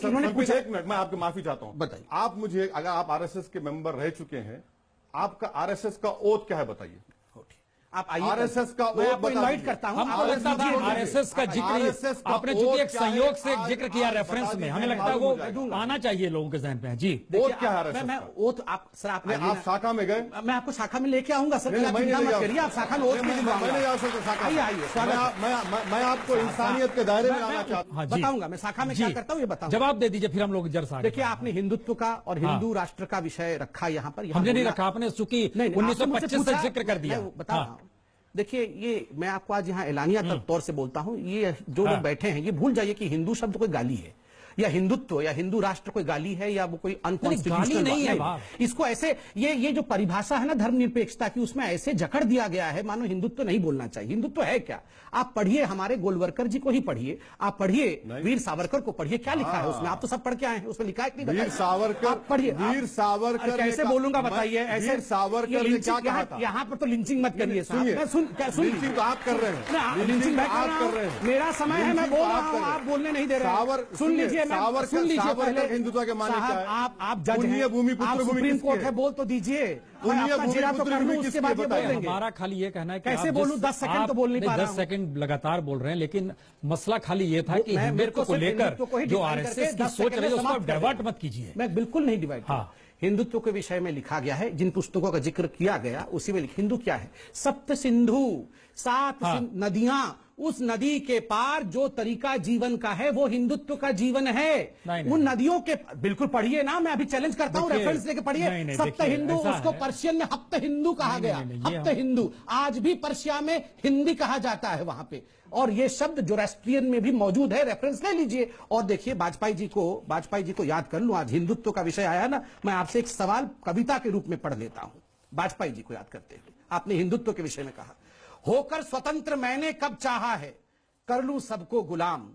इन्होंने पूछा। एक मिनट, मैं आपकी माफी चाहता हूं। बताइए। आप मुझे, अगर आप आरएसएस के मेंबर रह चुके हैं, आपका आरएसएस का ओथ क्या है बताइए। आप आइए, आरएसएस का मैं ओथ आपको इनवाइट करता हूं। हमको लगता था आरएसएस का जिक्र आपने चूंकि एक संयोग से जिक्र किया रेफरेंस में, हमें लगता है वो आना चाहिए लोगों के जहन में। जी, ओथ क्या है आरएसएस मैं का? ओथ आप सर, आप शाखा में गए? मैं आपको शाखा में लेके आऊंगा सर। नहीं, आप चिंता मत करिए, आप शाखा में ओथ में आइए, आइए, स्वागत। मैं आपको इंसानियत के दायरे में लाना चाहता हूं। बताऊंगा मैं शाखा में क्या करता हूँ, ये बताऊंगा। जवाब दे दीजिए, फिर हम लोग जर देखिए, आपने हिंदुत्व का और हिंदू राष्ट्र का विषय रखा यहाँ पर। हमने नहीं रखा, आपने चूंकि 1925 से जिक्र कर दिया। बता रहा हूं। देखिए, ये मैं आपको आज यहाँ एलानिया तौर से बोलता हूँ, ये जो लोग बैठे हैं ये भूल जाइए कि हिंदू शब्द कोई गाली है, या हिंदुत्व या हिंदू राष्ट्र कोई गाली है, या वो कोई अनकॉन्स्टिट्यूशनल नहीं है। इसको ऐसे ये जो परिभाषा है ना धर्मनिरपेक्षता की, उसमें ऐसे जकड़ दिया गया है मानो हिंदुत्व नहीं बोलना चाहिए। हिंदुत्व है क्या? आप पढ़िए, हमारे गोलवरकर जी को ही पढ़िए, आप पढ़िए वीर सावरकर को पढ़िए, क्या लिखा है उसमें। आप तो सब पढ़ के आए हैं, उसमें लिखा है कि वीर सावरकर, पढ़िए। वीर सावरकर कैसे बोलूंगा बताइए? ऐसे सावरकर ने क्या कहा था? यहाँ पर तो लिंचिंग मत करिए, लिंचिंग तो आप कर रहे हैं, लिंचिंग मैं कर रहा हूं। मेरा समय है, मैं बोल रहा हूं, आप बोलने नहीं दे रहे। सुन लीजिए, सुन लीजिए पहले। हिंदुत्व के माने क्या है? आप जज हैं, आप सुप्रीम कोर्ट है, बोल तो दीजिए। उसके बाद ये बोल देंगे। हमारा खाली ये कहना है कि कैसे बोलूं? 10 सेकंड तो बोल नहीं पा रहा हूं। 10 सेकंड लगातार बोल रहे हैं, लेकिन मसला खाली ये था कि हिंदुत्व को लेकर जो आरएसएस की सोच रही है उसको डाइवर्ट मत कीजिए। मैं बिल्कुल नहीं डिवाइड। हिंदुत्व के विषय में लिखा गया है, जिन पुस्तकों का जिक्र किया गया उसी में हिंदू क्या है? सप्त सिंधु, 7 नदियां, उस नदी के पार जो तरीका जीवन का है वो हिंदुत्व का जीवन है। उन नदियों के बिल्कुल पढ़िए ना, मैं अभी चैलेंज करता हूं, रेफरेंस लेके पढ़िए। सप्त हिंदू, उसको पर्शियन में हप्त हिंदू कहा गया। हप्त हिंदू आज भी पर्शिया में हिंदी कहा जाता है वहां पे, और ये शब्द जोरास्ट्रियन में भी मौजूद है, रेफरेंस ले लीजिए। और देखिए, वाजपेयी जी को याद कर लूं, आज हिंदुत्व का विषय आया ना, मैं आपसे एक सवाल कविता के रूप में पढ़ लेता हूं, वाजपेयी जी को याद करते हुए। आपने हिंदुत्व के विषय में कहा, होकर स्वतंत्र मैंने कब चाहा है, कर लूं सबको गुलाम,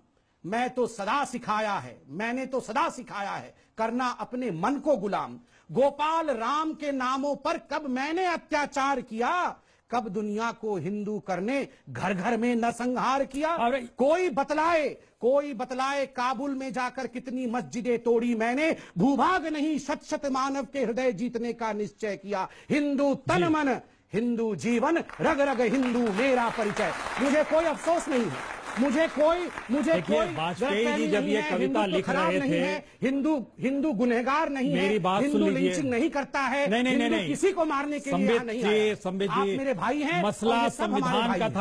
मैं तो सदा सिखाया है, मैंने तो सदा सिखाया है, करना अपने मन को गुलाम। गोपाल राम के नामों पर कब मैंने अत्याचार किया, कब दुनिया को हिंदू करने घर घर में नरसंहार किया। कोई बतलाए काबुल में जाकर कितनी मस्जिदें तोड़ी मैंने, भूभाग नहीं शत शत मानव के हृदय जीतने का निश्चय किया। हिंदू तन मन, हिंदू जीवन, रग रग हिंदू मेरा परिचय। मुझे कोई अफसोस नहीं है, मुझे कोई वाजपेयी जी जब ये कविता लिख रहे थे, हिंदू गुनहगार नहीं है, मेरी बात हिंदू लिंचिंग नहीं करता है, नहीं, किसी को मारने के लिए नहीं आया। संबित आप जी, मेरे भाई हैं, मसला संविधान का था।